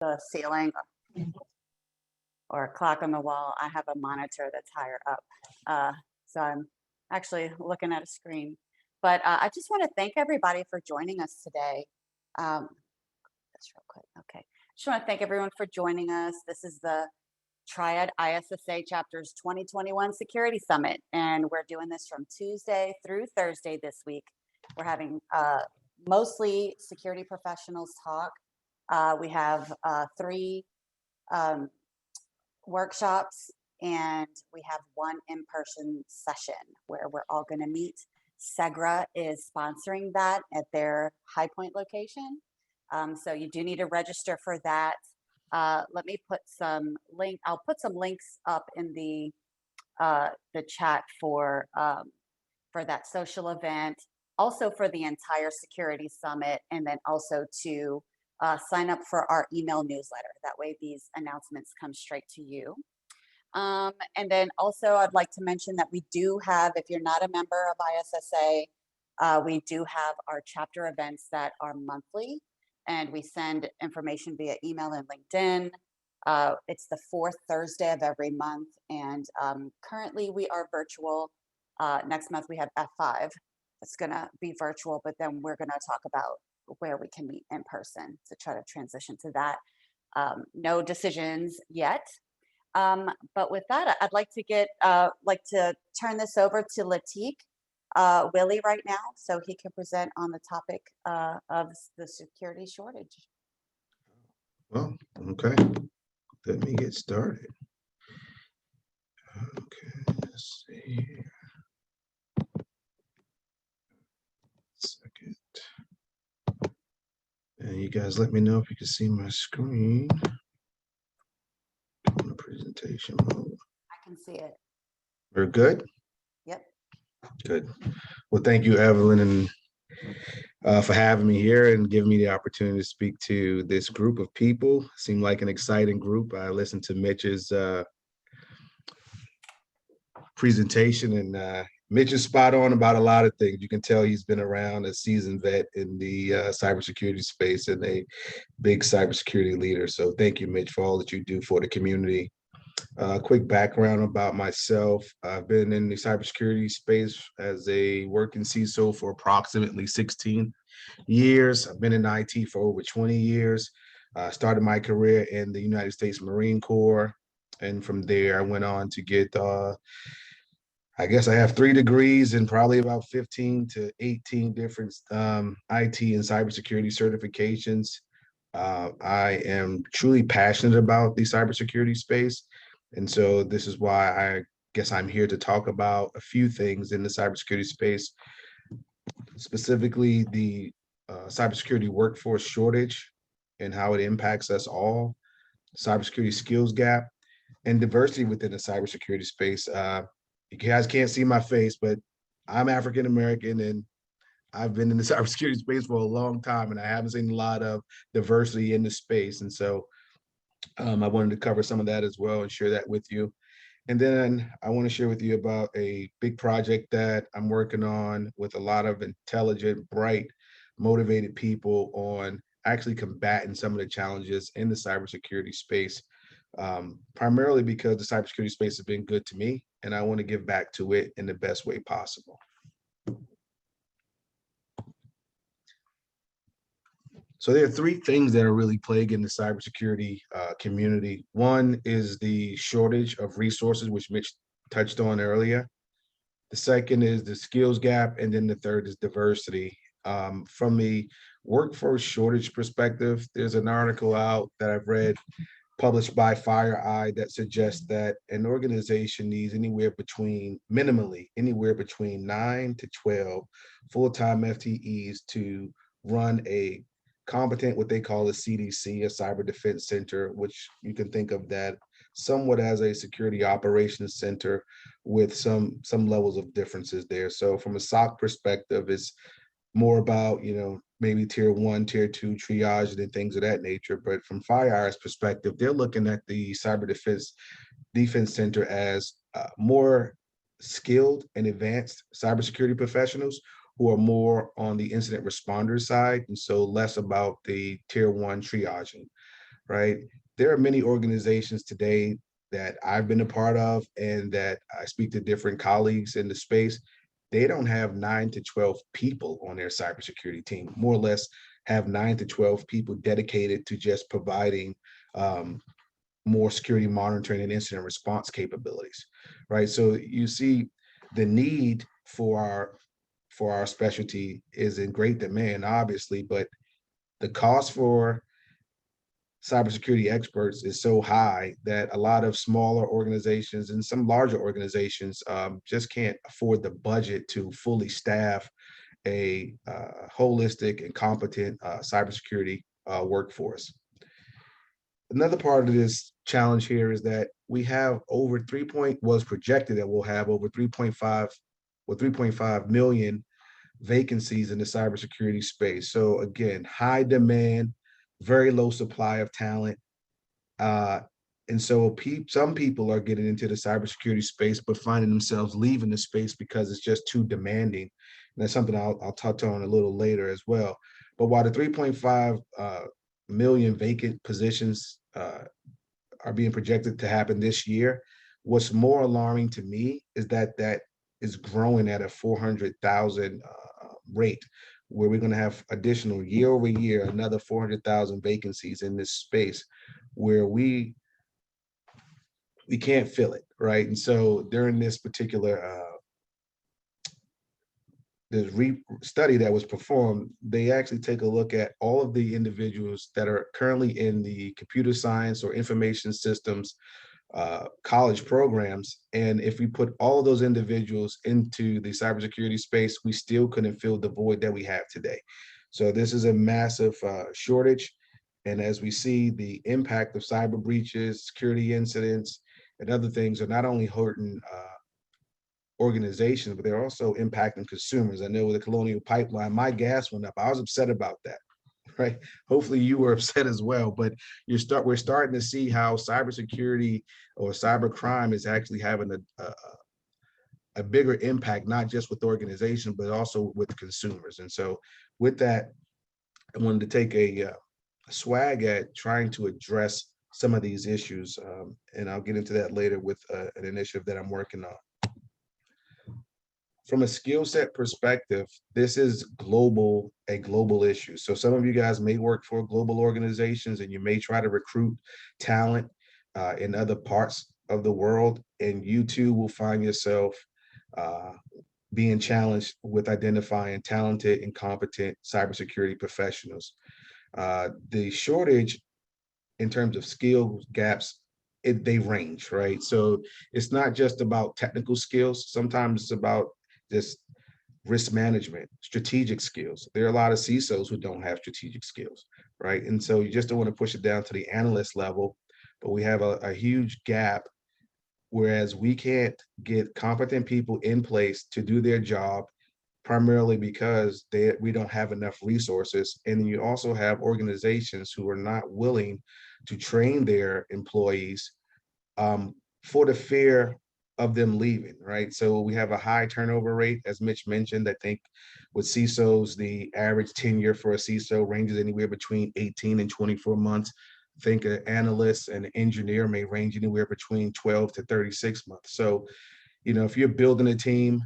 the ceiling or a clock on the wall. I have a monitor that's higher up. So I'm actually looking at a screen. But I just want to thank everybody for joining us today. Um, this real quick. Okay. Just want to thank everyone for joining us. This is the Triad ISSA Chapters 2021 Security Summit, and we're doing this from Tuesday through Thursday this week. We're having mostly security professionals talk. We have 3 workshops, and we have 1 in-person session where we're all going to meet. Segra is sponsoring that at their High Point location. So you do need to register for that. Let me put some I'll put some links up in the chat for that social event, also for the entire security summit, and then also to sign up for our email newsletter. That way these announcements come straight to you. And then also I'd like to mention that we do have, if you're not a member of ISSA, we do have our chapter events that are monthly, and we send information via email and LinkedIn. It's the 4th Thursday of every month, and currently we are virtual. Next month we have F5. It's gonna be virtual, but then we're gonna talk about where we can meet in person to try to transition to that. No decisions yet. But with that, I'd like to turn this over to Lateek, Willie right now, so he can present on the topic of the security shortage. Well, okay, let me get started. Okay, let's see here. Second. And you guys let me know if you can see my screen. On the presentation mode. I can see it. We're good? Yep. Good. Well, thank you, Evelyn, and for having me here and giving me the opportunity to speak to this group of people. Seemed like an exciting group. I listened to Mitch's presentation, and Mitch is spot on about a lot of things. You can tell he's been around, a seasoned vet in the cybersecurity space and a big cybersecurity leader. So thank you, Mitch, for all that you do for the community. Quick background about myself. I've been in the cybersecurity space as a working CISO for approximately 16 years. I've been in IT for over 20 years. Started my career in the United States Marine Corps. And from there, I went on to get, I guess I have 3 degrees and probably about 15 to 18 different IT and cybersecurity certifications. I am truly passionate about the cybersecurity space. And so this is why I guess I'm here to talk about a few things in the cybersecurity space, specifically the cybersecurity workforce shortage and how it impacts us all, cybersecurity skills gap, and diversity within the cybersecurity space. You guys can't see my face, but I'm African American, and I've been in the cybersecurity space for a long time, and I haven't seen a lot of diversity in the space. And so I wanted to cover some of that as well and share that with you. And then I want to share with you about a big project that I'm working on with a lot of intelligent, bright, motivated people on actually combating some of the challenges in the cybersecurity space, primarily because the cybersecurity space has been good to me, and I want to give back to it in the best way possible. So there are 3 things that are really plaguing the cybersecurity community. One is the shortage of resources, which Mitch touched on earlier. The second is the skills gap, and then the third is diversity. From a workforce shortage perspective, there's an article out that I've read published by FireEye that suggests that an organization needs minimally anywhere between 9 to 12 full-time FTEs to run a competent, what they call a CDC, a cyber defense center, which you can think of that somewhat as a security operations center with some levels of differences there. So from a SOC perspective, it's more about, maybe tier 1, tier 2 triage and things of that nature. But from FireEye's perspective, they're looking at the cyber defense center as more skilled and advanced cybersecurity professionals who are more on the incident responder side, and so less about the tier 1 triaging. right? There are many organizations today that I've been a part of and that I speak to different colleagues in the space. They don't have 9 to 12 people on their cybersecurity team, more or less have 9 to 12 people dedicated to just providing more security monitoring and incident response capabilities, right? So you see the need for our specialty is in great demand, obviously, but the cost for cybersecurity experts is so high that a lot of smaller organizations and some larger organizations just can't afford the budget to fully staff a holistic and competent cybersecurity workforce. Another part of this challenge here is that we have over was projected that we'll have over 3.5 or 3.5 million vacancies in the cybersecurity space. So again, high demand, very low supply of talent. Uh, and so some people are getting into the cybersecurity space, but finding themselves leaving the space because it's just too demanding. And that's something I'll touch on a little later as well. But while the 3.5 million vacant positions are being projected to happen this year, what's more alarming to me is that that is growing at a 400,000 rate, where we're going to have additional year over year, another 400,000 vacancies in this space where we can't fill it, right? And so during this particular study that was performed, they actually take a look at all of the individuals that are currently in the computer science or information systems college programs. And if we put all of those individuals into the cybersecurity space, we still couldn't fill the void that we have today. So this is a massive shortage. And as we see, the impact of cyber breaches, security incidents, and other things are not only hurting organizations, but they're also impacting consumers. I know with the Colonial Pipeline, my gas went up. I was upset about that, right? Hopefully you were upset as well, but we're starting to see how cybersecurity or cybercrime is actually having a bigger impact, not just with organizations, but also with consumers. And so with that, I wanted to take a swag at trying to address some of these issues. And I'll get into that later with an initiative that I'm working on. From a skill set perspective, this is a global issue. So some of you guys may work for global organizations and you may try to recruit talent in other parts of the world, and you too will find yourself being challenged with identifying talented and competent cybersecurity professionals. The shortage in terms of skill gaps, they range, right? So it's not just about technical skills. Sometimes it's about just risk management, strategic skills. There are a lot of CISOs who don't have strategic skills, right? And so you just don't want to push it down to the analyst level, but we have a huge gap, whereas we can't get competent people in place to do their job, primarily because we don't have enough resources. And then you also have organizations who are not willing to train their employees for the fear of them leaving, right? So we have a high turnover rate, as Mitch mentioned. I think with CISOs, the average tenure for a CISO ranges anywhere between 18 and 24 months. I think an analyst and an engineer may range anywhere between 12 to 36 months. So, if you're building a team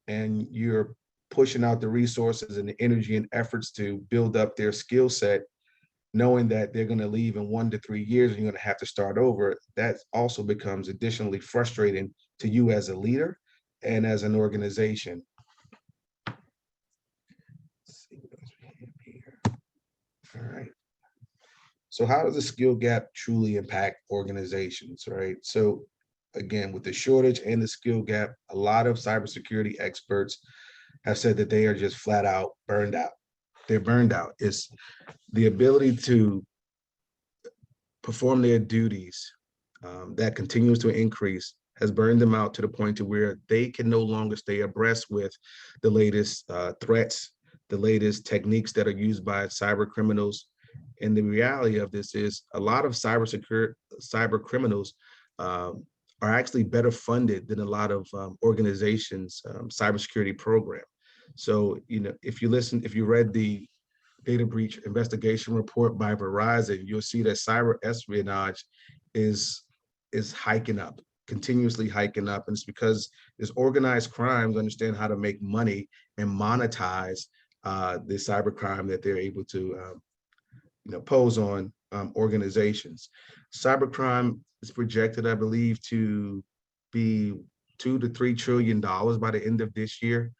and you're pushing out the resources and the energy and efforts to build up their skill set, knowing that they're going to leave in 1 to 3 years and you're going to have to start over, that also becomes additionally frustrating to you as a leader and as an organization. Let's see what else we have here. All right. So how does the skill gap truly impact organizations, right? So again, with the shortage and the skill gap, a lot of cybersecurity experts have said that they are just flat out burned out. They're burned out. It's the ability to perform their duties that continues to increase has burned them out to the point to where they can no longer stay abreast with the latest threats, the latest techniques that are used by cyber criminals. And the reality of this is a lot of cyber criminals are actually better funded than a lot of organizations' cybersecurity program. So, if you read the data breach investigation report by Verizon, you'll see that cyber espionage is hiking up, continuously hiking up. And it's because there's organized crimes understand how to make money and monetize the cybercrime that they're able to pose on organizations. Cybercrime is projected, I believe, to be $2 to $3 trillion by the end of this year,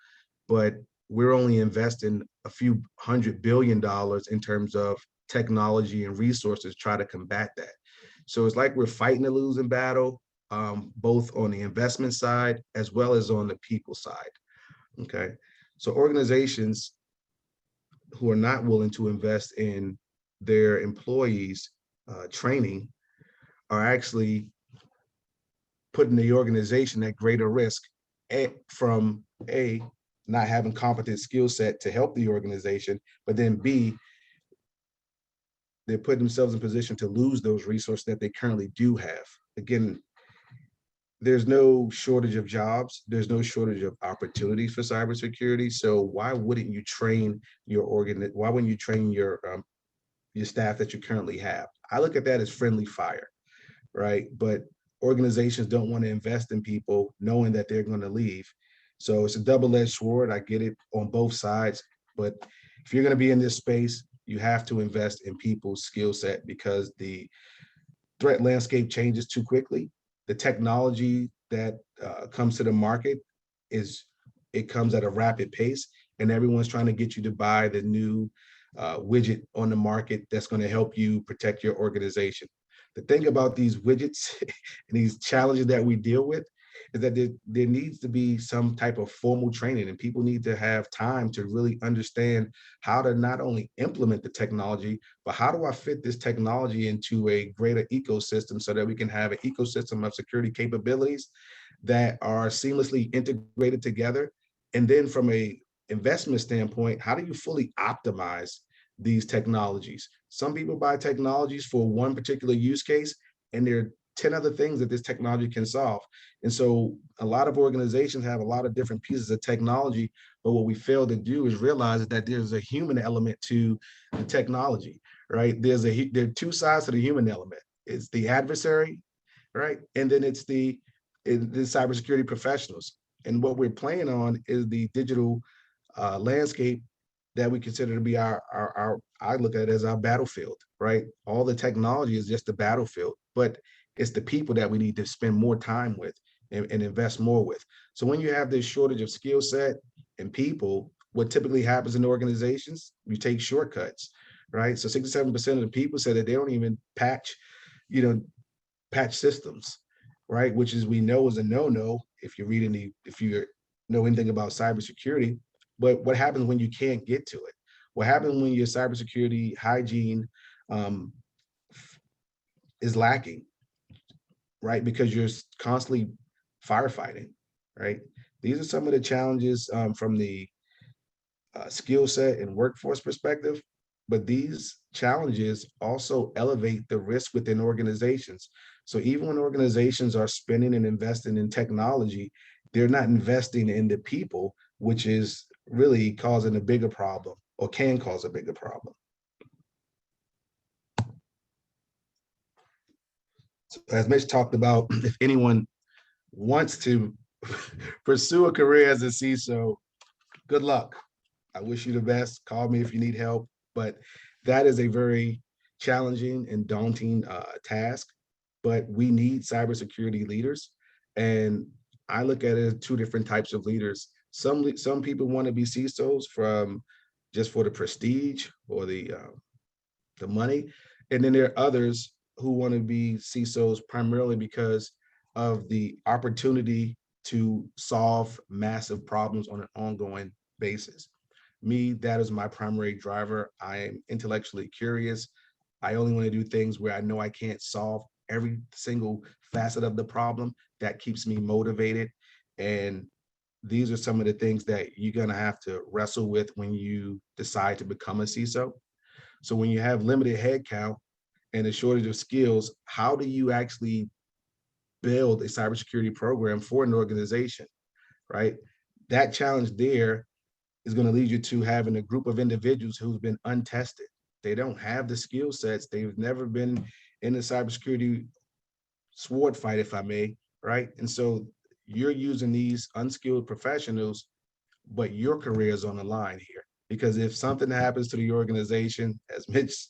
but we're only investing a few $100 billion in terms of technology and resources to try to combat that. So it's like we're fighting a losing battle, both on the investment side as well as on the people side. Okay, so organizations who are not willing to invest in their employees' training are actually putting the organization at greater risk from not having competent skill set to help the organization, but then B, they're putting themselves in position to lose those resources that they currently do have. Again, there's no shortage of jobs. There's no shortage of opportunities for cybersecurity. So why wouldn't you train your why wouldn't you train your staff that you currently have? I look at that as friendly fire, right? But organizations don't want to invest in people knowing that they're going to leave. So it's a double-edged sword. I get it on both sides, but if you're going to be in this space, you have to invest in people's skill set because the threat landscape changes too quickly. The technology that comes to the market comes at a rapid pace, and everyone's trying to get you to buy the new widget on the market that's going to help you protect your organization. The thing about these widgets and these challenges that we deal with is that there needs to be some type of formal training, and people need to have time to really understand how to not only implement the technology, but how do I fit this technology into a greater ecosystem so that we can have an ecosystem of security capabilities that are seamlessly integrated together. And then from a investment standpoint, how do you fully optimize these technologies? Some people buy technologies for one particular use case, and there are 10 other things that this technology can solve. And so a lot of organizations have a lot of different pieces of technology, but what we fail to do is realize that there's a human element to the technology, right? There are two sides to the human element. It's the adversary, right? And then it's the cybersecurity professionals. And what we're playing on is the digital landscape that we consider to be I look at it as our battlefield, right? All the technology is just the battlefield, but it's the people that we need to spend more time with and invest more with. So when you have this shortage of skill set and people, what typically happens in organizations, you take shortcuts, right? So 67% of the people say that they don't even patch systems, right? Which is, we know, is a no-no if you know anything about cybersecurity. But what happens when you can't get to it? What happens when your cybersecurity hygiene is lacking, right? Because you're constantly firefighting, right? These are some of the challenges from the skill set and workforce perspective, but these challenges also elevate the risk within organizations. So even when organizations are spending and investing in technology, they're not investing in the people, which is really causing a bigger problem, or can cause a bigger problem. So as Mitch talked about, if anyone wants to pursue a career as a CISO, good luck. I wish you the best. Call me if you need help. But that is a very challenging and daunting task. But we need cybersecurity leaders. And I look at it as two different types of leaders. Some people want to be CISOs just for the prestige or the money. And then there are others who want to be CISOs primarily because of the opportunity to solve massive problems on an ongoing basis. Me, that is my primary driver. I am intellectually curious. I only want to do things where I know I can't solve every single facet of the problem. That keeps me motivated. And these are some of the things that you're going to have to wrestle with when you decide to become a CISO. So when you have limited headcount and a shortage of skills, how do you actually build a cybersecurity program for an organization, right? That challenge there is going to lead you to having a group of individuals who've been untested. They don't have the skill sets. They've never been in a cybersecurity sword fight, if I may, right? And so you're using these unskilled professionals, but your career is on the line here. Because if something happens to the organization, as Mitch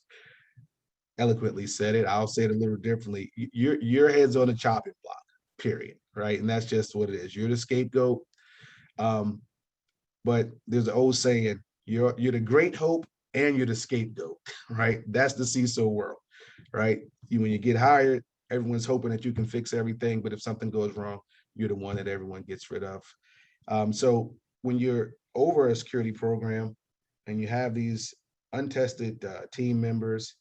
eloquently said it, I'll say it a little differently. Your head's on the chopping block, period, right? And that's just what it is. You're the scapegoat. Um, but there's an old saying, you're the great hope and you're the scapegoat, right? That's the CISO world, right? When you get hired, everyone's hoping that you can fix everything, but if something goes wrong, you're the one that everyone gets rid of. So when you're over a security program and you have these untested team members,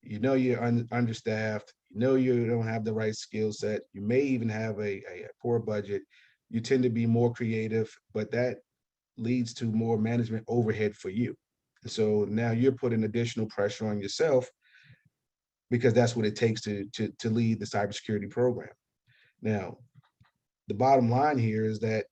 you know you're understaffed, you know you don't have the right skill set, you may even have a poor budget, you tend to be more creative, but that leads to more management overhead for you. So now you're putting additional pressure on yourself because that's what it takes to lead the cybersecurity program. Now, the bottom line here is that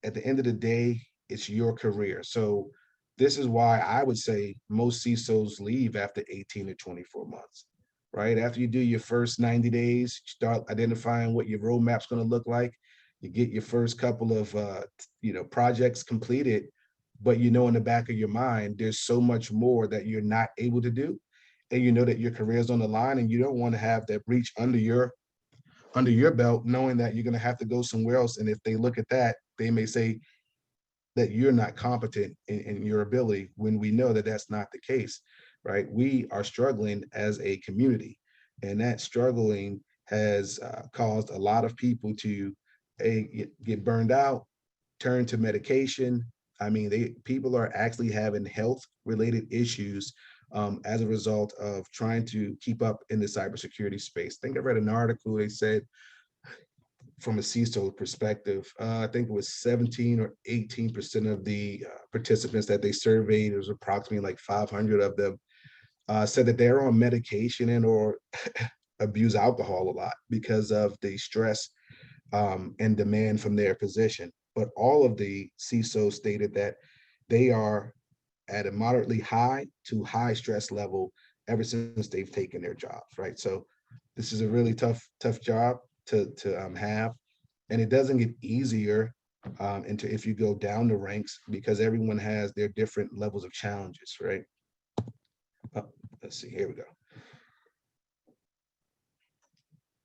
at the end of the day, it's your career. So this is why I would say most CISOs leave after 18 to 24 months, right? After you do your first 90 days, you start identifying what your roadmap's going to look like. You get your first couple of projects completed, but you know in the back of your mind, there's so much more that you're not able to do. And you know that your career is on the line and you don't want to have that breach under your belt, knowing that you're going to have to go somewhere else. And if they look at that, they may say that you're not competent in your ability, when we know that that's not the case, right? We are struggling as a community, and that struggling has caused a lot of people to get burned out, turn to medication. I mean, people are actually having health related issues as a result of trying to keep up in the cybersecurity space. I think I read an article, they said from a CISO perspective, I think it was 17 or 18% of the participants that they surveyed, it was approximately like 500 of them, said that they're on medication and or abuse alcohol a lot because of the stress and demand from their position. But all of the CISOs stated that they are at a moderately high to high stress level ever since they've taken their jobs, right? So this is a really tough job to have, and it doesn't get easier into if you go down the ranks, because everyone has their different levels of challenges, right? Let's see, here we go.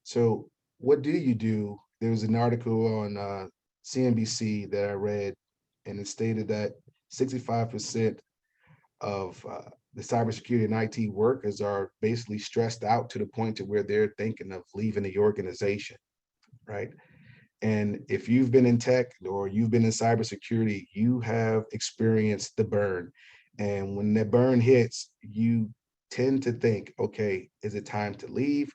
So what do you do? There was an article on CNBC that I read, and it stated that 65% of the cybersecurity and IT workers are basically stressed out to the point to where they're thinking of leaving the organization, right? And if you've been in tech or you've been in cybersecurity, you have experienced the burn. And when the burn hits, you tend to think, okay, is it time to leave,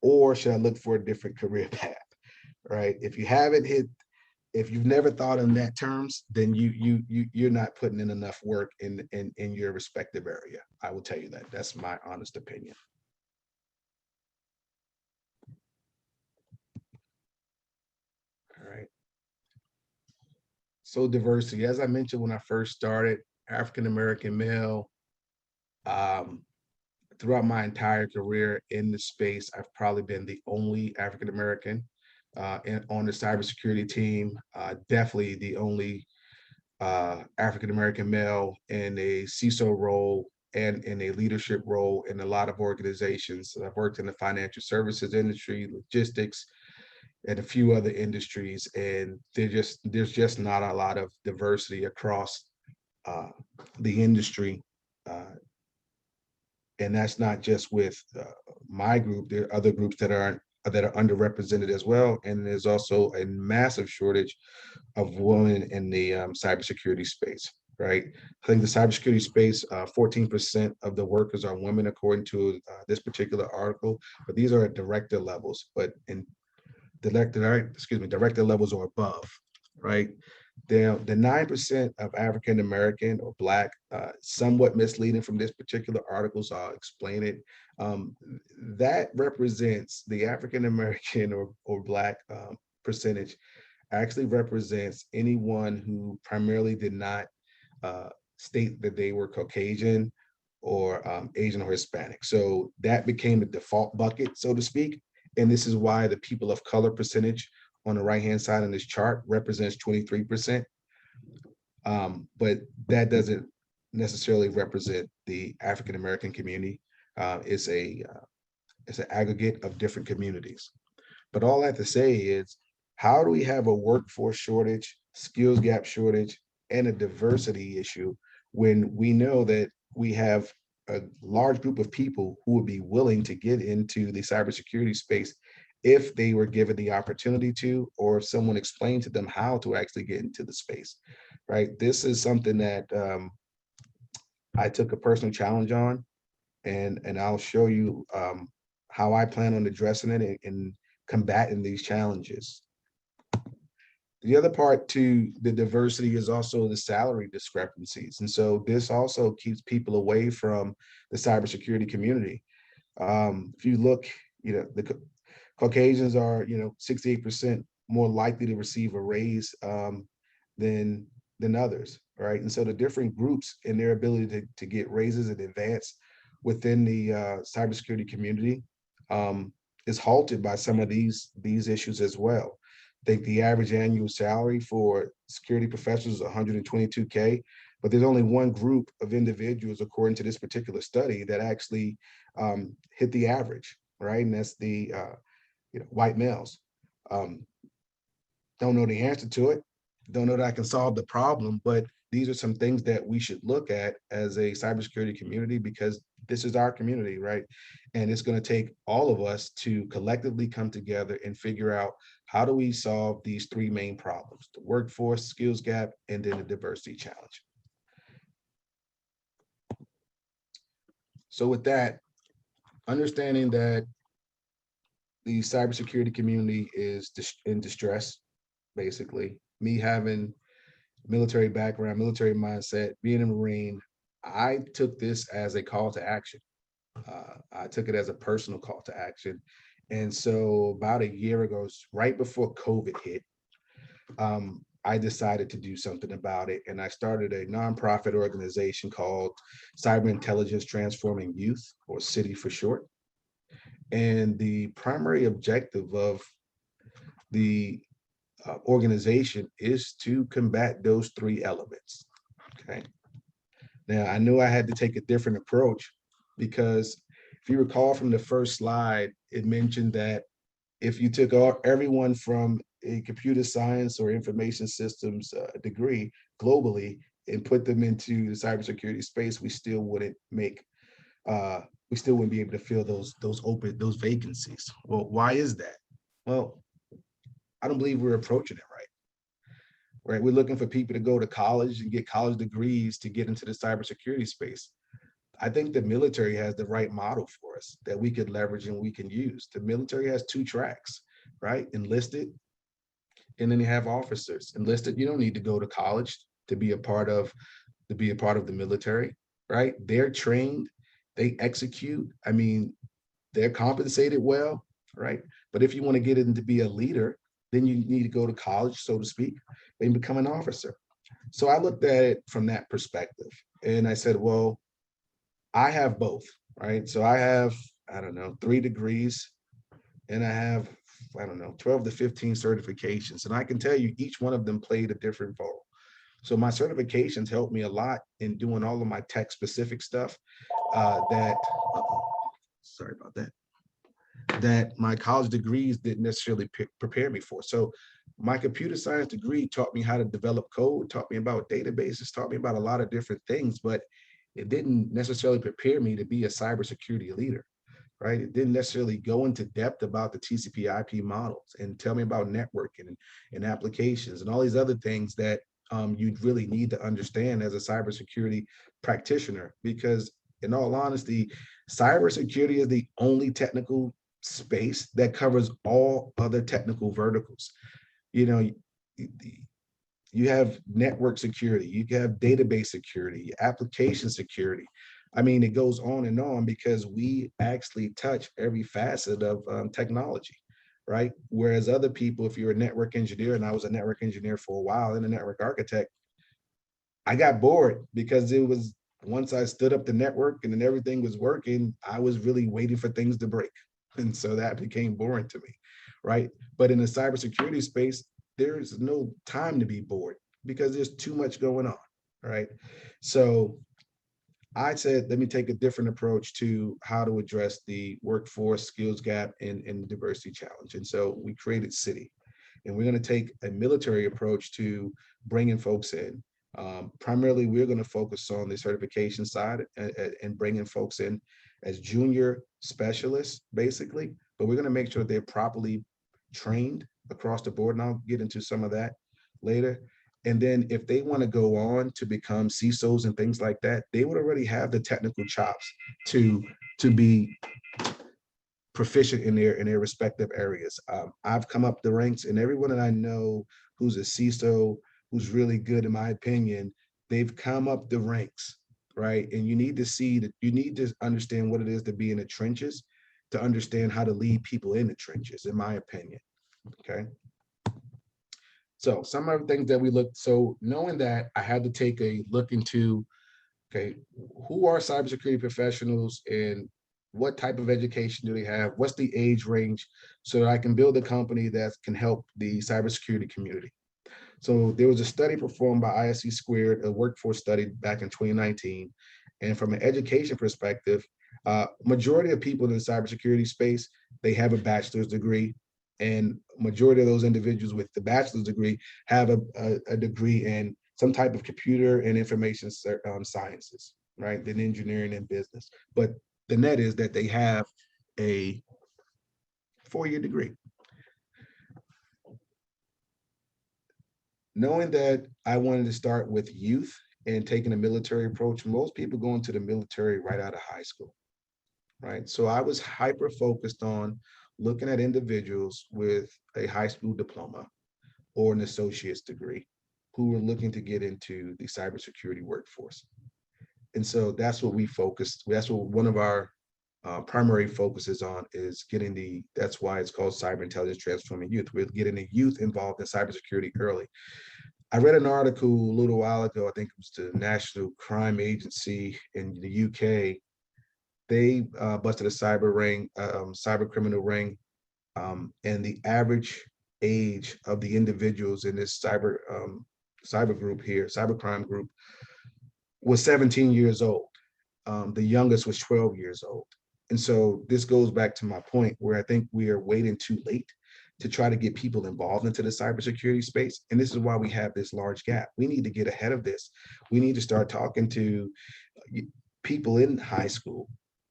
or should I look for a different career path, right? If you haven't hit, if you've never thought in that terms, then you're not putting in enough work in your respective area. I will tell you that. That's my honest opinion. All right. So diversity, as I mentioned when I first started, African American male. Um, Throughout my entire career in the space, I've probably been the only African American on the cybersecurity team. Definitely the only African American male in a CISO role and in a leadership role in a lot of organizations. I've worked in the financial services industry, logistics, and a few other industries, and there's just not a lot of diversity across uh, the industry. Uh, and that's not just with my group. There are other groups that are underrepresented as well, and there's also a massive shortage of women in the cybersecurity space. Right, I think the cybersecurity space, 14% of the workers are women, according to this particular article. But these are at director levels, but in director levels or above, right? The 9% of African American or Black, somewhat misleading from this particular article, so I'll explain it. That represents the African American or Black percentage, actually represents anyone who primarily did not state that they were Caucasian or Asian or Hispanic. So that became the default bucket, so to speak. And this is why the people of color percentage on the right-hand side in this chart represents 23%. But that doesn't necessarily represent the African American community. It's an aggregate of different communities. But all I have to say is, how do we have a workforce shortage, skills gap shortage, and a diversity issue when we know that we have a large group of people who would be willing to get into the cybersecurity space if they were given the opportunity to, or if someone explained to them how to actually get into the space, right? This is something that I took a personal challenge on, and I'll show you how I plan on addressing it and combating these challenges. The other part to the diversity is also the salary discrepancies. And so this also keeps people away from the cybersecurity community. If you look, the Caucasians are, 68% more likely to receive a raise than others, right? And so the different groups and their ability to get raises and advance within the cybersecurity community is halted by some of these issues as well. I think the average annual salary for security professionals is 122K, but there's only one group of individuals, according to this particular study, that actually hit the average, right? And that's the white males. Don't know the answer to it. Don't know that I can solve the problem, but these are some things that we should look at as a cybersecurity community, because this is our community, right? And it's going to take all of us to collectively come together and figure out, how do we solve these three main problems: the workforce, skills gap, and then the diversity challenge. So with that, understanding that the cybersecurity community is in distress, basically, me having military background, military mindset, being a Marine, I took this as a call to action. I took it as a personal call to action. And so about a year ago, right before COVID hit, I decided to do something about it. And I started a nonprofit organization called Cyber Intelligence Transforming Youth, or CITY for short. And the primary objective of the organization is to combat those three elements. Okay. Now, I knew I had to take a different approach, because if you recall from the first slide, it mentioned that if you took everyone from a computer science or information systems degree globally and put them into the cybersecurity space, we still wouldn't make, we still wouldn't be able to fill those vacancies. Well, why is that? Well, I don't believe we're approaching it right. Right, we're looking for people to go to college and get college degrees to get into the cybersecurity space. I think the military has the right model for us that we could leverage and we can use. The military has two tracks, right? Enlisted, and then you have officers. Enlisted, you don't need to go to college to be a part of the military, right? They're trained, they execute. I mean, they're compensated well, right? But if you want to get in to be a leader, then you need to go to college, so to speak, and become an officer. So I looked at it from that perspective, and I said, well, I have both, right? So I have, I don't know, 3 degrees, and I have, I don't know, 12 to 15 certifications. And I can tell you each one of them played a different role. So my certifications helped me a lot in doing all of my tech specific stuff sorry about that, that my college degrees didn't necessarily prepare me for. So my computer science degree taught me how to develop code, taught me about databases, taught me about a lot of different things, but it didn't necessarily prepare me to be a cybersecurity leader, right? It didn't necessarily go into depth about the TCP IP models and tell me about networking and applications and all these other things that you'd really need to understand as a cybersecurity practitioner. Because in all honesty, cybersecurity is the only technical space that covers all other technical verticals. You know, you have network security, you have database security, application security. I mean, it goes on because we actually touch every facet of technology, right? Whereas other people, if you're a network engineer, and I was a network engineer for a while and a network architect, I got bored because it was once I stood up the network and then everything was working, I was really waiting for things to break. And so that became boring to me, right? But in the cybersecurity space, there's no time to be bored because there's too much going on, right? So I said, let me take a different approach to how to address the workforce skills gap and the diversity challenge. And so we created City. And we're going to take a military approach to bringing folks in. Primarily, we're going to focus on the certification side and bringing folks in as junior specialists, basically. But we're going to make sure they're properly trained across the board. And I'll get into some of that later. And then if they want to go on to become CISOs and things like that, they would already have the technical chops to be proficient in their respective areas. I've come up the ranks, and everyone that I know who's a CISO, who's really good, in my opinion, they've come up the ranks, right? And you need to see that, you need to understand what it is to be in the trenches, to understand how to lead people in the trenches, in my opinion. Okay. So some of the things that we looked, so knowing that, I had to take a look into, okay, who are cybersecurity professionals and what type of education do they have? What's the age range so that I can build a company that can help the cybersecurity community? So there was a study performed by ISC Squared, a workforce study back in 2019. And from an education perspective, majority of people in the cybersecurity space, they have a bachelor's degree. And majority of those individuals with the bachelor's degree have a degree in some type of computer and information sciences, right? Then engineering and business. But the net is that they have a 4-year degree. Knowing that I wanted to start with youth and taking a military approach, most people go into the military right out of high school, right? So I was hyper focused on looking at individuals with a high school diploma or an associate's degree who were looking to get into the cybersecurity workforce. And so that's what we focused, that's what one of our primary focuses on, is getting that's why it's called Cyber Intelligence Transforming Youth. We're getting the youth involved in cybersecurity early. I read an article a little while ago, I think it was the National Crime Agency in the UK. They busted a cyber criminal ring, and the average age of the individuals in this cyber group here, cybercrime group, was 17 years old. The youngest was 12 years old. And so this goes back to my point where I think we are waiting too late to try to get people involved into the cybersecurity space. And this is why we have this large gap. We need to get ahead of this. We need to start talking to people in high school.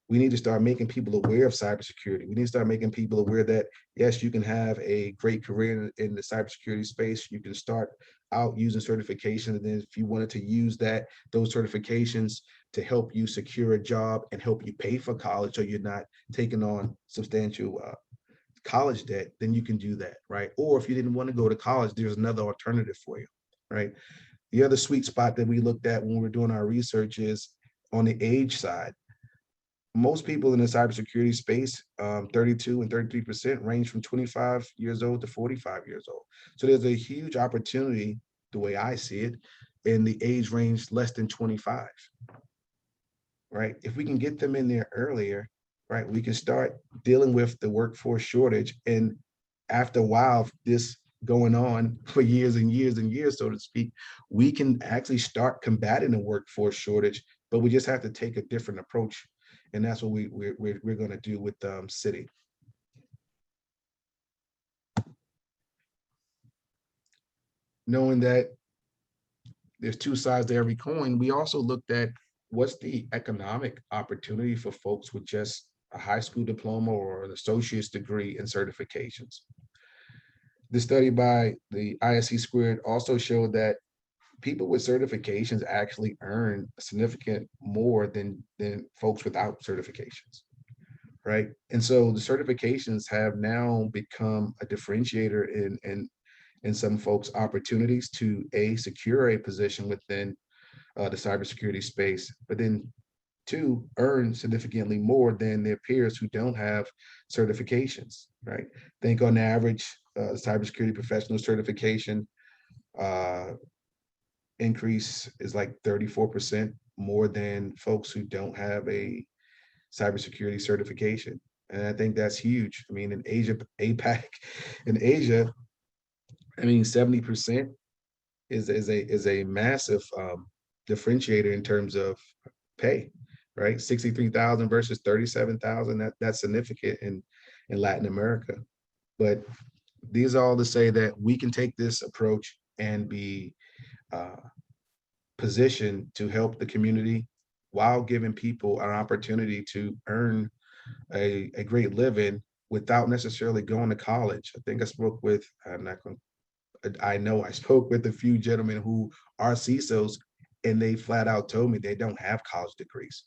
We need to start making people aware of cybersecurity. We need to start making people aware that, yes, you can have a great career in the cybersecurity space. You can start out using certification. And then if you wanted to use those certifications to help you secure a job and help you pay for college, so you're not taking on substantial college debt, then you can do that, right? Or if you didn't want to go to college, there's another alternative for you, right? The other sweet spot that we looked at when we were doing our research is on the age side. Most people in the cybersecurity space, 32 and 33%, range from 25 years old to 45 years old. So there's a huge opportunity, the way I see it, in the age range less than 25, right? If we can get them in there earlier, right, we can start dealing with the workforce shortage. And after a while, this going on for years and years and years, so to speak, we can actually start combating the workforce shortage, but we just have to take a different approach. And that's what we're going to do with City. Knowing that there's two sides to every coin, we also looked at what's the economic opportunity for folks with just a high school diploma or an associate's degree in certifications. The study by the ISC Squared also showed that people with certifications actually earn significant more than folks without certifications, right? And so the certifications have now become a differentiator in some folks' opportunities to secure a position within the cybersecurity space, but then two, earn significantly more than their peers who don't have certifications, right? Think on average, cybersecurity professional certification increase is like 34% more than folks who don't have a cybersecurity certification. And I think that's huge. I mean, in Asia, APAC, in Asia, I mean, 70% is a massive differentiator in terms of pay, right? 63,000 versus 37,000. That's significant in Latin America. But these are all to say that we can take this approach and be uh, positioned to help the community while giving people an opportunity to earn a great living without necessarily going to college. I think I spoke with, I'm not going I know I spoke with a few gentlemen who are CISOs, and they flat out told me they don't have college degrees.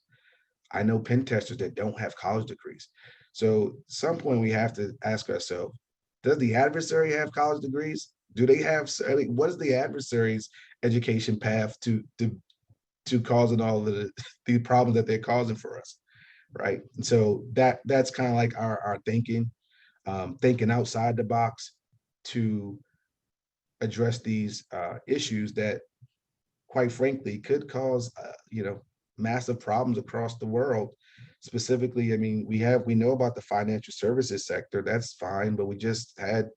I know pen testers that don't have college degrees. So at some point we have to ask ourselves, does the adversary have college degrees? Do they have, what is the adversary's education path to causing all of the problems that they're causing for us, right? And so that's kind of like our thinking, thinking outside the box to address these issues that, quite frankly, could cause massive problems across the world. Specifically, I mean, we know about the financial services sector. That's fine, but we just had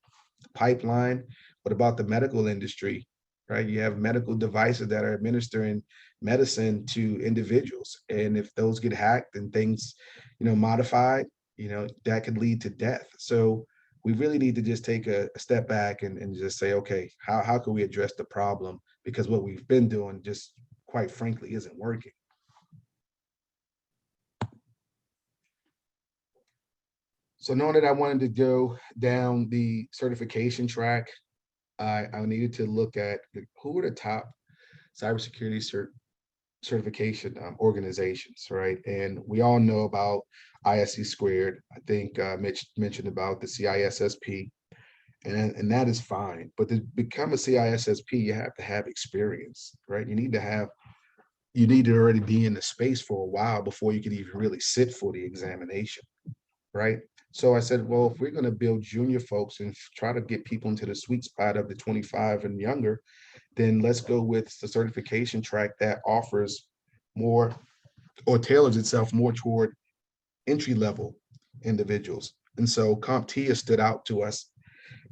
pipeline. What about the medical industry, right? You have medical devices that are administering medicine to individuals, and if those get hacked and things, modified, that could lead to death. So we really need to just take a step back and just say, okay, how can we address the problem? Because what we've been doing just, quite frankly, isn't working. So knowing that I wanted to go down the certification track, I needed to look at who are the top cybersecurity certification organizations, right? And we all know about ISC squared. I think Mitch mentioned about the CISSP, and that is fine. But to become a CISSP, you have to have experience, right? You need to already be in the space for a while before you could even really sit for the examination, right? So I said, well, if we're going to build junior folks and try to get people into the sweet spot of the 25 and younger, then let's go with the certification track that offers more or tailors itself more toward entry level individuals. And so CompTIA stood out to us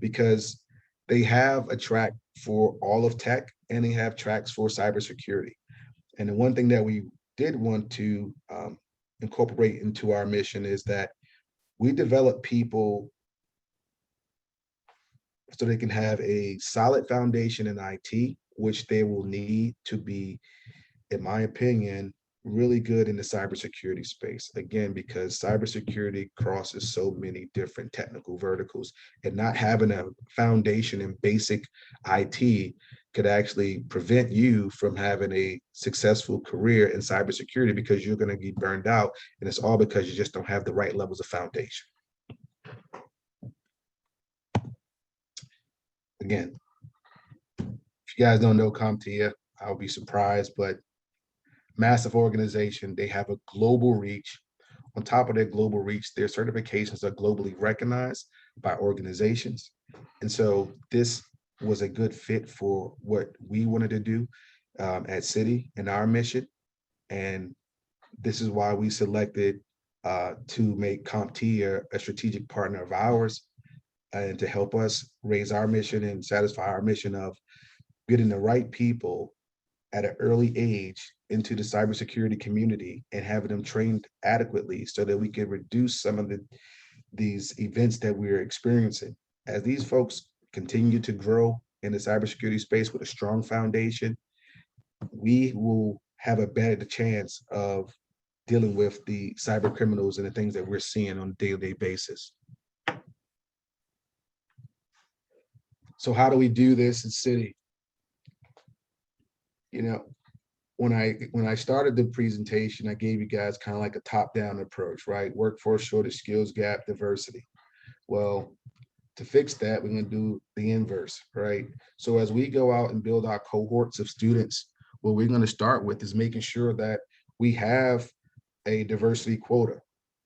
because they have a track for all of tech and they have tracks for cybersecurity. And the one thing that we did want to incorporate into our mission is that we develop people so they can have a solid foundation in IT, which they will need to be, in my opinion, really good in the cybersecurity space. Again, because cybersecurity crosses so many different technical verticals, and not having a foundation in basic IT could actually prevent you from having a successful career in cybersecurity because you're going to get burned out. And it's all because you just don't have the right levels of foundation. Again, if you guys don't know CompTIA, I'll be surprised, but massive organization. They have a global reach. On top of their global reach, their certifications are globally recognized by organizations. And so this was a good fit for what we wanted to do at City and our mission. And this is why we selected to make CompTIA a strategic partner of ours and to help us raise our mission and satisfy our mission of getting the right people at an early age into the cybersecurity community and having them trained adequately so that we can reduce some of these events that we're experiencing. As these folks continue to grow in the cybersecurity space with a strong foundation, we will have a better chance of dealing with the cyber criminals and the things that we're seeing on a day-to-day basis. So how do we do this in City? When I started the presentation, I gave you guys kind of like a top-down approach, right? Workforce shortage, skills gap, diversity. Well, to fix that, we're going to do the inverse, right? So as we go out and build our cohorts of students, what we're going to start with is making sure that we have a diversity quota,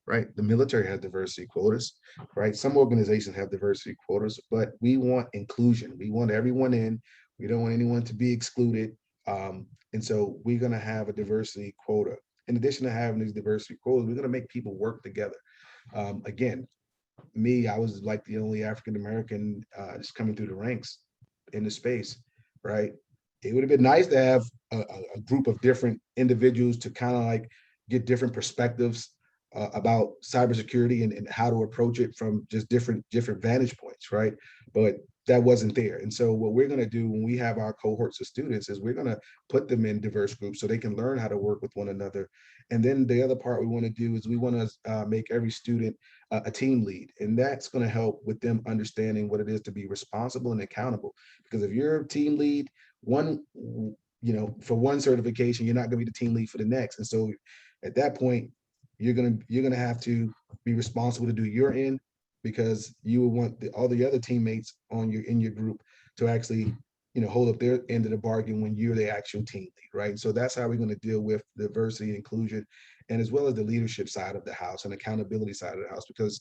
right? The military has diversity quotas, right? Some organizations have diversity quotas, but we want inclusion. We want everyone in. We don't want anyone to be excluded. And so we're going to have a diversity quota. In addition to having these diversity quotas, we're going to make people work together. Again, I was like the only African American just coming through the ranks in the space, right? It would have been nice to have a group of different individuals to kind of like get different perspectives about cybersecurity and how to approach it from just different vantage points, right? But that wasn't there. And so what we're going to do when we have our cohorts of students is we're going to put them in diverse groups so they can learn how to work with one another. And then the other part we want to do is we want to make every student a team lead. And that's going to help with them understanding what it is to be responsible and accountable. Because if you're a team lead, for one certification, you're not going to be the team lead for the next. And so at that point, you're gonna have to be responsible to do your end, because you will want all the other teammates in your group to actually hold up their end of the bargain when you're the actual team lead, right? So that's how we're going to deal with diversity and inclusion, and as well as the leadership side of the house and accountability side of the house. Because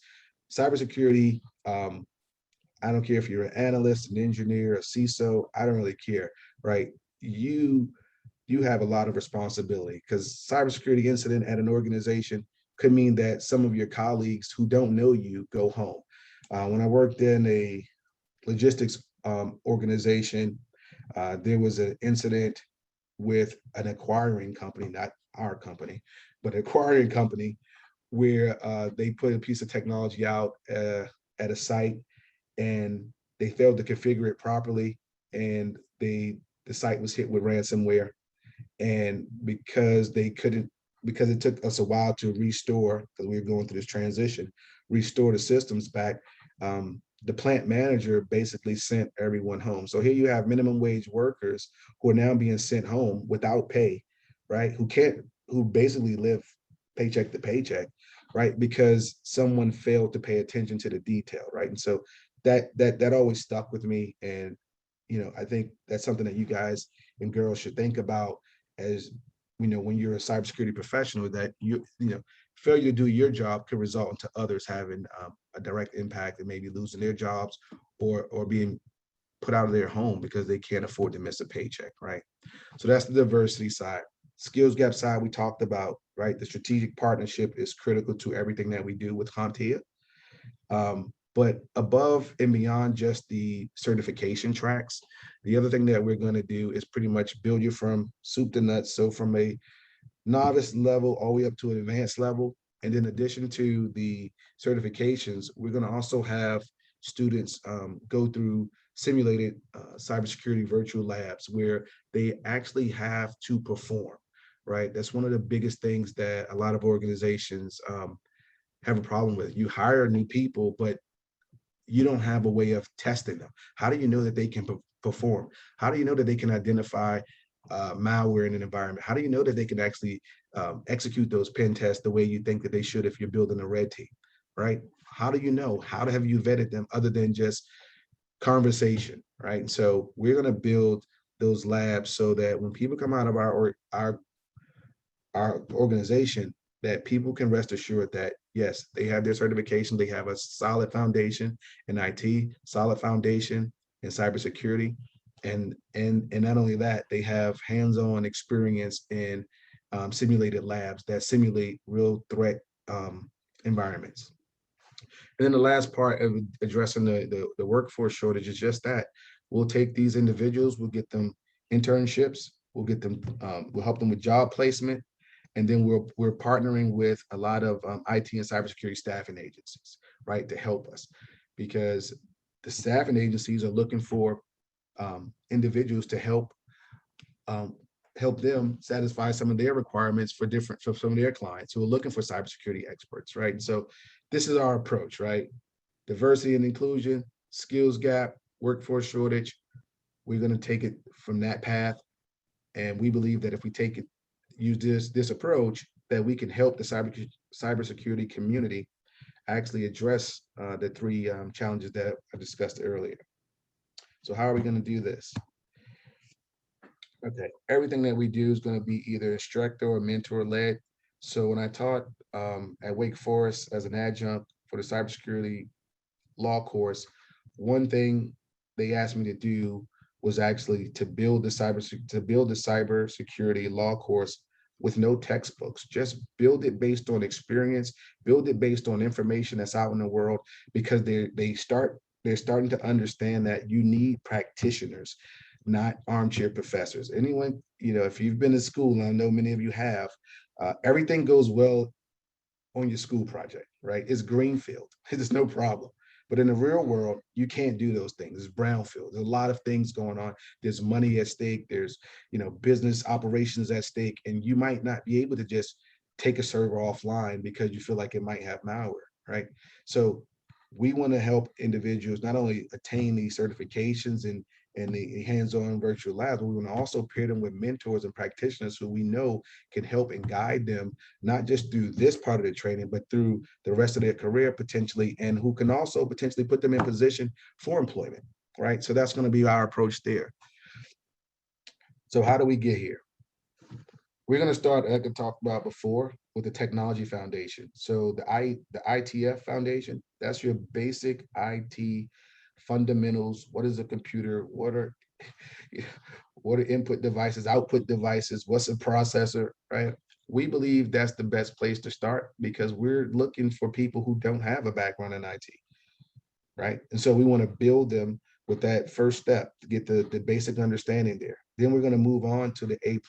cybersecurity, I don't care if you're an analyst, an engineer, a CISO, I don't really care, right? You have a lot of responsibility, because cybersecurity incident at an organization could mean that some of your colleagues who don't know you go home. When I worked in a logistics organization, there was an incident with an acquiring company, not our company, but an acquiring company, where they put a piece of technology out at a site, and they failed to configure it properly, and the site was hit with ransomware. And because it took us a while to restore, because we were going through this transition, restore the systems back, the plant manager basically sent everyone home. So here you have minimum wage workers who are now being sent home without pay, right? Who basically live paycheck to paycheck, right? Because someone failed to pay attention to the detail, right? And so that always stuck with me. And I think that's something that you guys and girls should think about, as when you're a cybersecurity professional, that failure to do your job could result into others having a direct impact and maybe losing their jobs, or being put out of their home because they can't afford to miss a paycheck, right? So that's the diversity side. Skills gap side, we talked about, right? The strategic partnership is critical to everything that we do with CompTIA. But above and beyond just the certification tracks, the other thing that we're going to do is pretty much build you from soup to nuts. So from a novice level all the way up to an advanced level. And in addition to the certifications, we're going to also have students go through simulated cybersecurity virtual labs where they actually have to perform, right? That's one of the biggest things that a lot of organizations have a problem with. You hire new people, but you don't have a way of testing them. How do you know that they can perform? How do you know that they can identify malware in an environment? How do you know that they can actually execute those pen tests the way you think that they should if you're building a red team, right? How do you know? How have you vetted them other than just conversation, right? And so we're going to build those labs so that when people come out of our organization, that people can rest assured that yes, they have their certification, they have a solid foundation in IT, solid foundation in cybersecurity, and not only that, they have hands-on experience in simulated labs that simulate real threat environments. And then the last part of addressing the workforce shortage is just that. We'll take these individuals, we'll get them internships, we'll get them, we'll help them with job placement, and then we're partnering with a lot of IT and cybersecurity staffing agencies, right, to help us, because the staffing agencies are looking for individuals to help them satisfy some of their requirements for some of their clients who are looking for cybersecurity experts, right? So this is our approach, right? Diversity and inclusion, skills gap, workforce shortage. We're going to take it from that path, and we believe that if we use this approach, that we can help the cybersecurity community actually address the three challenges that I discussed earlier. So how are we going to do this? Okay, everything that we do is going to be either instructor or mentor led. So when I taught at Wake Forest as an adjunct for the cybersecurity law course, one thing they asked me to do was actually to build the cybersecurity law course with no textbooks. Just build it based on experience, build it based on information that's out in the world, because they're starting to understand that you need practitioners, not armchair professors. Anyone, if you've been to school, and I know many of you have, everything goes well on your school project, right? It's greenfield. There's no problem. But in the real world, you can't do those things. It's brownfield. There's a lot of things going on. There's money at stake. There's, business operations at stake, and you might not be able to just take a server offline because you feel like it might have malware, right? So we want to help individuals not only attain these certifications and the hands-on virtual labs, but we want to also pair them with mentors and practitioners who we know can help and guide them, not just through this part of the training, but through the rest of their career potentially, and who can also potentially put them in position for employment, right? So that's going to be our approach there. So how do we get here? We're going to start, like I talked about before, with the technology foundation. So the ITF foundation, that's your basic IT fundamentals. What is a computer? What are input devices, output devices? What's a processor, right? We believe that's the best place to start, because we're looking for people who don't have a background in IT, right? And so we want to build them with that first step to get the basic understanding there. Then we're going to move on to the A+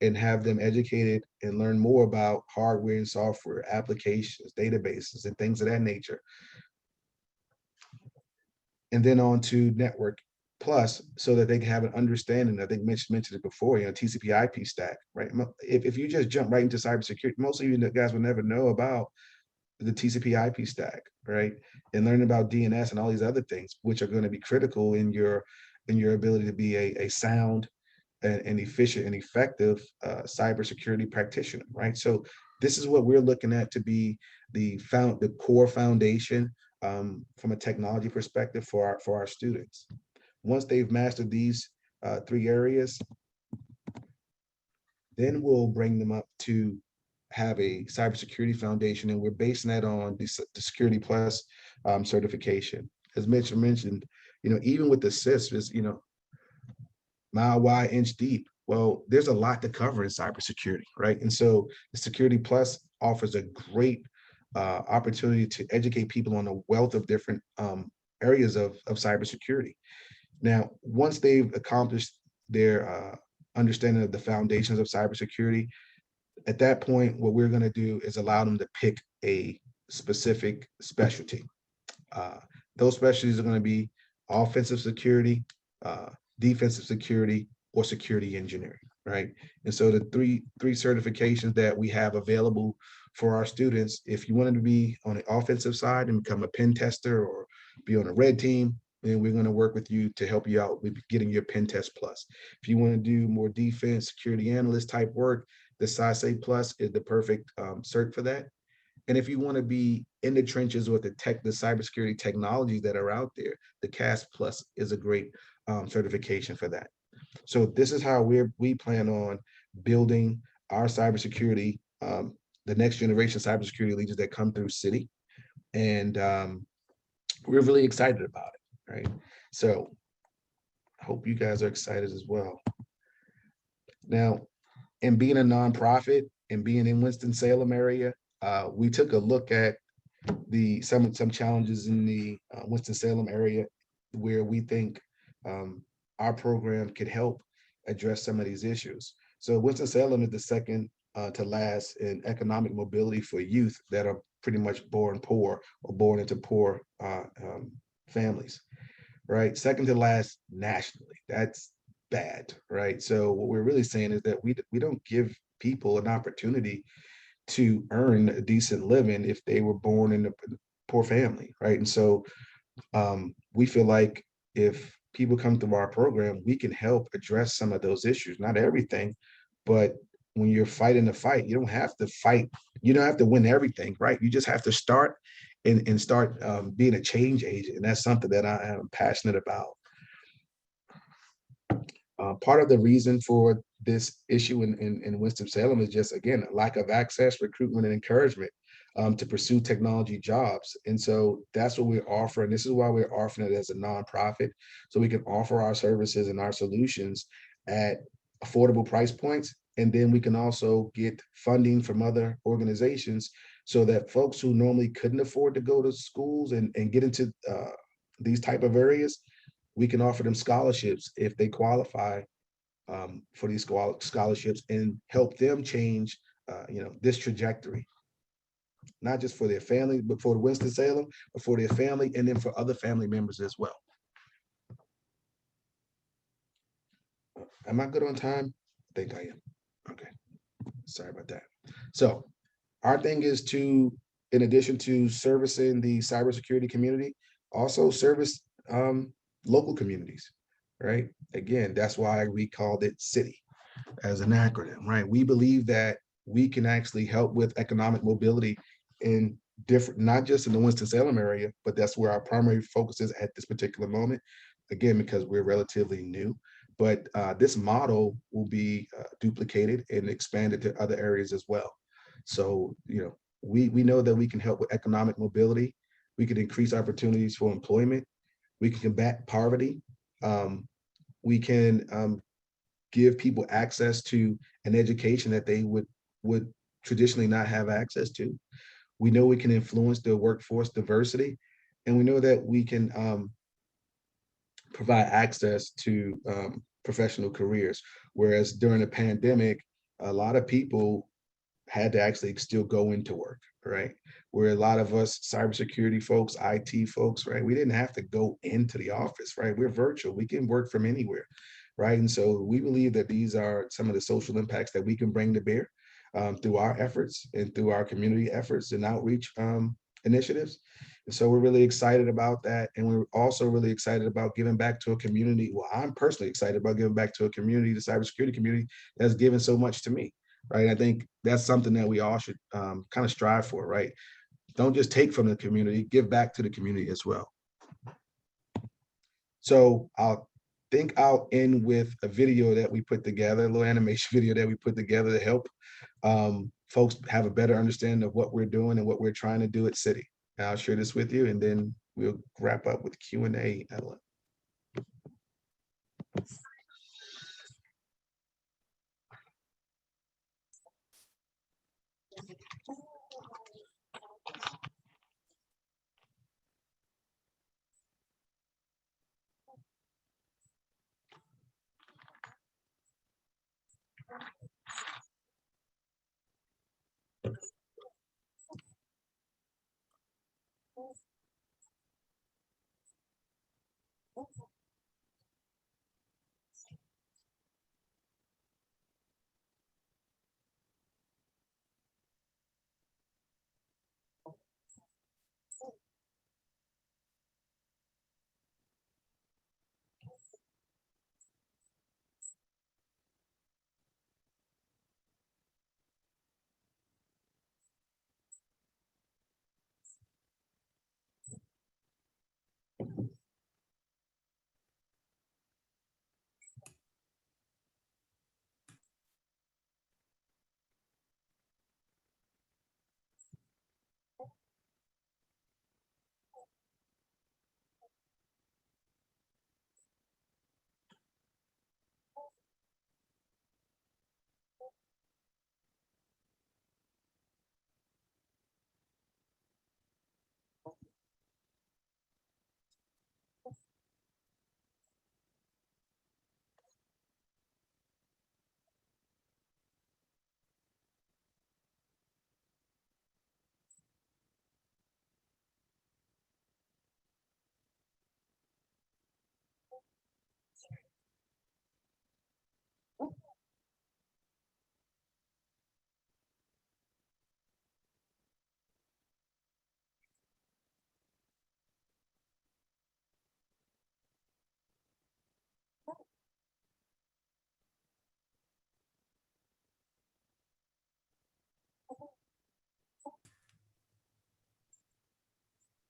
and have them educated and learn more about hardware and software, applications, databases, and things of that nature. And then on to Network Plus, so that they can have an understanding. I think Mitch mentioned it before, TCP/IP stack, right? If you just jump right into cybersecurity, most of you guys will never know about the TCP/IP stack, right? And learn about DNS and all these other things, which are going to be critical in your ability to be a sound and efficient and effective cybersecurity practitioner, right? So this is what we're looking at to be the core foundation from a technology perspective for our students. Once they've mastered these 3 areas, then we'll bring them up to have a cybersecurity foundation, and we're basing that on the Security Plus certification. As Mitch mentioned, even with the CIS, mile wide, inch deep. Well, there's a lot to cover in cybersecurity, right? And so the Security Plus offers a great opportunity to educate people on a wealth of different areas of cybersecurity. Now, once they've accomplished their understanding of the foundations of cybersecurity, at that point, what we're going to do is allow them to pick a specific specialty. Those specialties are going to be offensive security, defensive security, or security engineering, right? And so the three certifications that we have available for our students, if you wanted to be on the offensive side and become a pen tester or be on a red team, then we're going to work with you to help you out with getting your Pen Test Plus. If you want to do more defense, security analyst type work, the CISA Plus is the perfect cert for that. And if you want to be in the trenches with the cybersecurity technologies that are out there, the CAS Plus is a great certification for that. So this is how we plan on building our cybersecurity, the next generation cybersecurity leaders that come through City. And we're really excited about it, right? So I hope you guys are excited as well. Now, in being a nonprofit and being in Winston-Salem area, we took a look at some challenges in the Winston-Salem area where we think our program could help address some of these issues. So Winston-Salem is the second to last in economic mobility for youth that are pretty much born poor or born into poor families, right? Second to last nationally. That's bad, right? So what we're really saying is that we don't give people an opportunity to earn a decent living if they were born in a poor family, right? And so we feel like if people come through our program, we can help address some of those issues. Not everything, but when you're fighting the fight, you don't have to fight. You don't have to win everything, right? You just have to start and start being a change agent. And that's something that I am passionate about. Part of the reason for this issue in Winston-Salem is just, again, a lack of access, recruitment, and encouragement. to pursue technology jobs. And so that's what we're offering. This is why we're offering it as a nonprofit, so we can offer our services and our solutions at affordable price points. And then we can also get funding from other organizations so that folks who normally couldn't afford to go to schools and get into these type of areas, we can offer them scholarships if they qualify for these scholarships, and help them change this trajectory, not just for their family, but for Winston-Salem, but for their family, and then for other family members as well. Am I good on time? I think I am. Okay. Sorry about that. So our thing is to, in addition to servicing the cybersecurity community, also service local communities, right? Again, that's why we called it CITY as an acronym, right? We believe that we can actually help with economic mobility in different, not just in the Winston-Salem area, but that's where our primary focus is at this particular moment. Again, because we're relatively new, but this model will be duplicated and expanded to other areas as well. So, we know that we can help with economic mobility. We can increase opportunities for employment. We can combat poverty. We can give people access to an education that they would traditionally not have access to. We know we can influence the workforce diversity, and we know that we can provide access to professional careers. Whereas during the pandemic, a lot of people had to actually still go into work, right? Where a lot of us cybersecurity folks, IT folks, right? We didn't have to go into the office, right? We're virtual, we can work from anywhere, right? And so we believe that these are some of the social impacts that we can bring to bear through our efforts and through our community efforts and outreach initiatives. And so we're really excited about that. And we're also really excited about giving back to a community. Well, I'm personally excited about giving back to a community, the cybersecurity community, that's given so much to me, right? I think that's something that we all should kind of strive for, right? Don't just take from the community, give back to the community as well. So I'll end with a video that we put together, a little animation video that we put together to help folks have a better understanding of what we're doing and what we're trying to do at City. And I'll share this with you, and then we'll wrap up with Q&A, Ellen.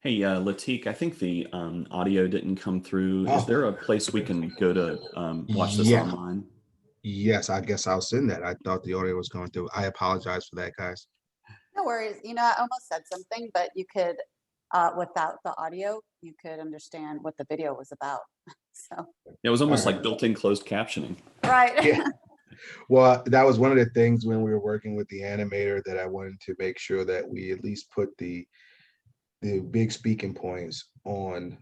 Hey, Lateek, I think the audio didn't come through. Is there a place we can go to watch this Yeah. online? Yes, I guess I'll send that. I thought the audio was going through. I apologize for that, guys. No worries. You know, I almost said something, but you could, without the audio, you could understand what the video was about. So, It was All almost right. like built-in closed captioning. right. Yeah. Well, that was one of the things when we were working with the animator that I wanted to make sure that we at least put the big speaking points on,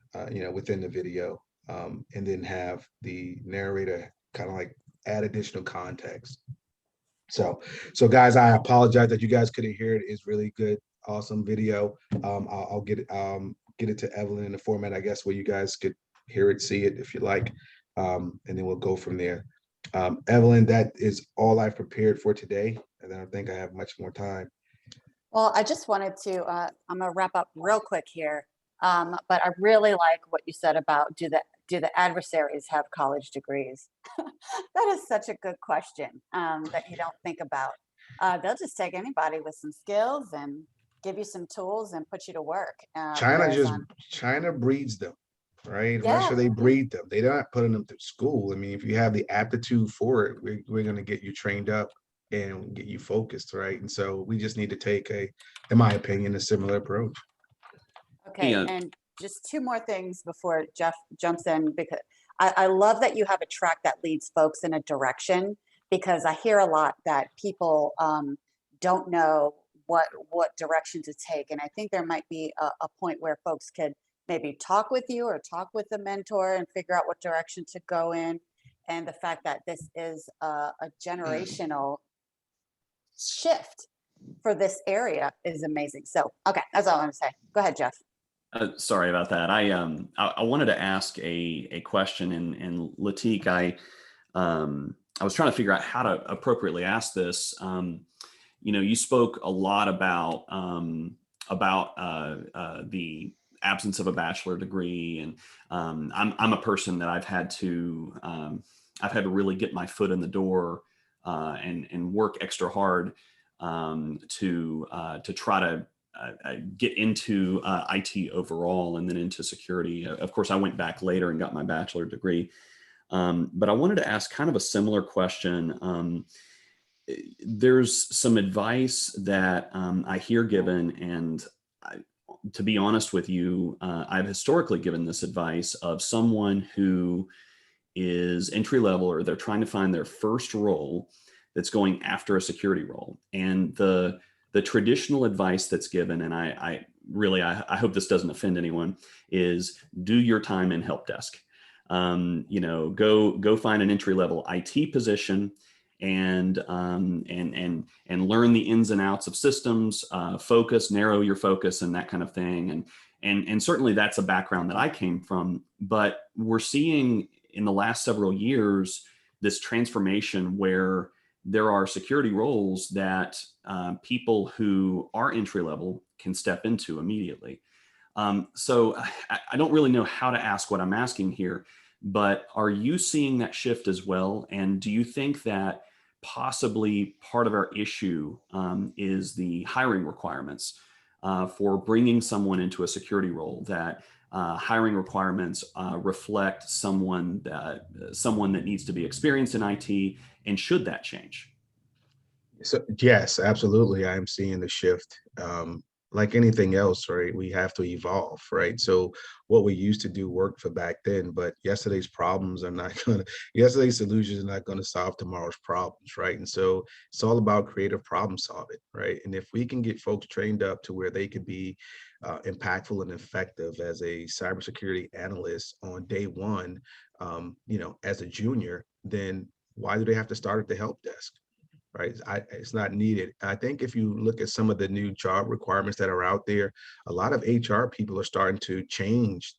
within the video, and then have the narrator kind of like add additional context. So guys, I apologize that you guys couldn't hear it. It's really good, awesome video. I'll get it to Evelyn in the format, I guess, where you guys could hear it, see it if you like, and then we'll go from there. Evelyn, that is all I've prepared for today, and I don't think I have much more time. Well, I just wanted to, I'm gonna wrap up real quick here. But I really like what you said about do the adversaries have college degrees? That is such a good question, that you don't think about. They'll just take anybody with some skills and give you some tools and put you to work. China Whereas just on, China breeds them, right? yeah, Russia, they breed them. They're not putting them through school. I mean, if you have the aptitude for it, we're going to get you trained up and get you focused, right? And so we just need to take in my opinion, a similar approach. okay. Yeah, And just two more things before Jeff jumps in, because I love that you have a track that leads folks in a direction, because I hear a lot that people don't know what direction to take. And I think there might be a point where folks could maybe talk with you or talk with a mentor and figure out what direction to go in. And the fact that this is a generational shift for this area is amazing. So, okay, that's all I'm gonna say. Go ahead, Jeff. sorry about that. I wanted to ask a question, and Lateek, I was trying to figure out how to appropriately ask this. You spoke a lot about the absence of a bachelor degree, and I'm a person that I've had to really get my foot in the door, and work extra hard, to try to get into IT overall, and then into security. Of course, I went back later and got my bachelor degree. But I wanted to ask kind of a similar question. There's some advice that I hear given, and to be honest with you, I've historically given this advice of someone who is entry level, or they're trying to find their first role that's going after a security role. And the traditional advice that's given, and I really hope this doesn't offend anyone, is do your time in help desk. Go find an entry level IT position, and learn the ins and outs of systems, narrow your focus, and that kind of thing. And certainly that's a background that I came from. But we're seeing in the last several years this transformation where there are security roles that people who are entry level can step into immediately. So I don't really know how to ask what I'm asking here, but are you seeing that shift as well? And do you think that possibly part of our issue is the hiring requirements for bringing someone into a security role, that hiring requirements reflect someone that needs to be experienced in IT, and should that change? So yes, absolutely. I'm seeing the shift. Like anything else, right? We have to evolve, right? So what we used to do worked for back then, but yesterday's solutions are not gonna solve tomorrow's problems, right? And so it's all about creative problem solving, right? And if we can get folks trained up to where they could be impactful and effective as a cybersecurity analyst on day one, as a junior, then why do they have to start at the help desk? Right? It's not needed. I think if you look at some of the new job requirements that are out there, a lot of HR people are starting to change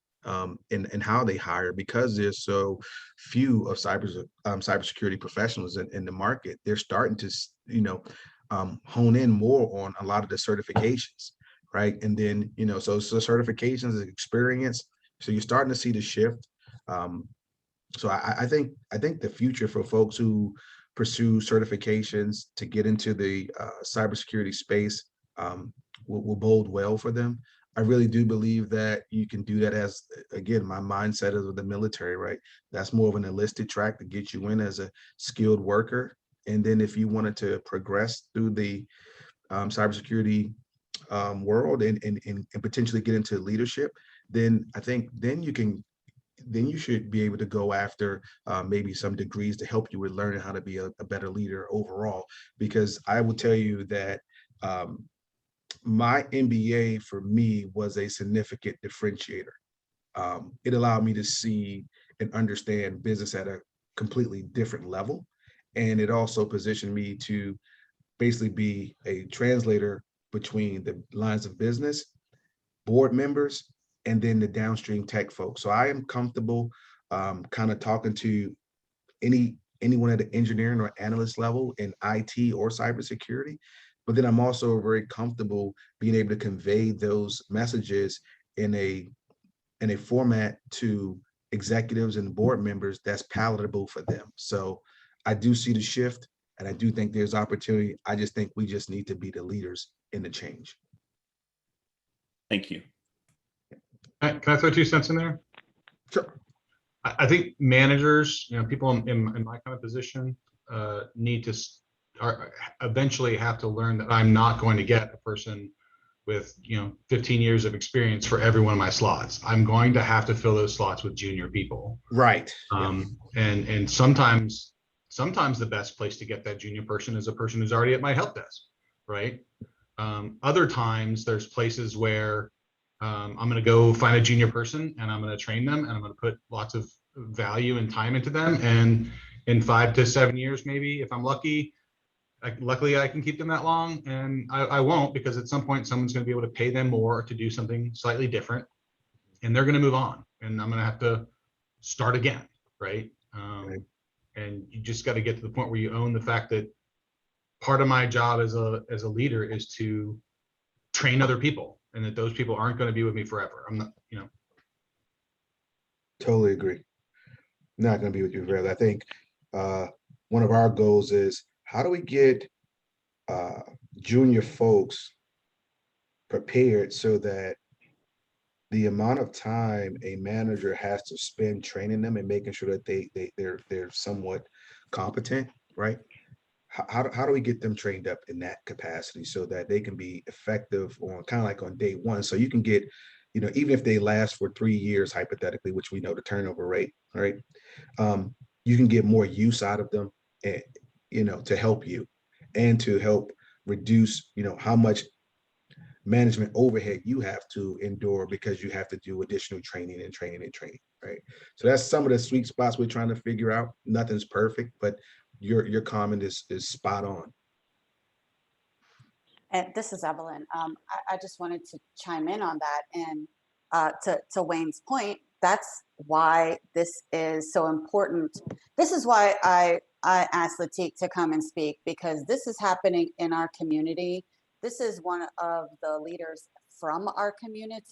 in how they hire, because there's so few of cybersecurity professionals in the market. They're starting to, hone in more on a lot of the certifications, right? And then, so certifications and experience. So you're starting to see the shift. So I think the future for folks who pursue certifications to get into the cybersecurity space will bode well for them. I really do believe that you can do that as, again, my mindset is with the military, right? That's more of an enlisted track to get you in as a skilled worker. And then if you wanted to progress through the cybersecurity world and potentially get into leadership, then I think then you should be able to go after maybe some degrees to help you with learning how to be a better leader overall. Because I will tell you that my MBA for me was a significant differentiator. It allowed me to see and understand business at a completely different level. And it also positioned me to basically be a translator between the lines of business, board members, and then the downstream tech folks. So I am comfortable kind of talking to anyone at the engineering or analyst level in IT or cybersecurity. But then I'm also very comfortable being able to convey those messages in a format to executives and board members that's palatable for them. So I do see the shift, and I do think there's opportunity. I just think we just need to be the leaders in the change. Thank you. Can I throw 2 cents in there? Sure. I think managers, people in my kind of position need to eventually have to learn that I'm not going to get a person with 15 years of experience for every one of my slots. I'm going to have to fill those slots with junior people. Right. And sometimes the best place to get that junior person is a person who's already at my help desk, right? Other times there's places where I'm going to go find a junior person and I'm going to train them and I'm going to put lots of value and time into them. And in 5 to 7 years, maybe if I'm lucky, luckily I can keep them that long, and I won't, because at some point someone's going to be able to pay them more to do something slightly different, and they're going to move on, and I'm going to have to start again, right? And you just got to get to the point where you own the fact that part of my job as a leader is to train other people, and that those people aren't going to be with me forever. I'm not, Totally agree. Not going to be with you forever. I think one of our goals is, how do we get junior folks prepared so that the amount of time a manager has to spend training them and making sure that they're somewhat competent, right? How do we get them trained up in that capacity so that they can be effective on kind of like on day one? So you can get, even if they last for 3 years, hypothetically, which we know the turnover rate, right? You can get more use out of them, and to help you and to help reduce, how much management overhead you have to endure because you have to do additional training, right? So that's some of the sweet spots we're trying to figure out. Nothing's perfect, but your comment is spot on. And this is Evelyn. I just wanted to chime in on that. And to Wayne's point, that's why this is so important. This is why I asked Lateek to come and speak, because this is happening in our community. This is one of the leaders from our community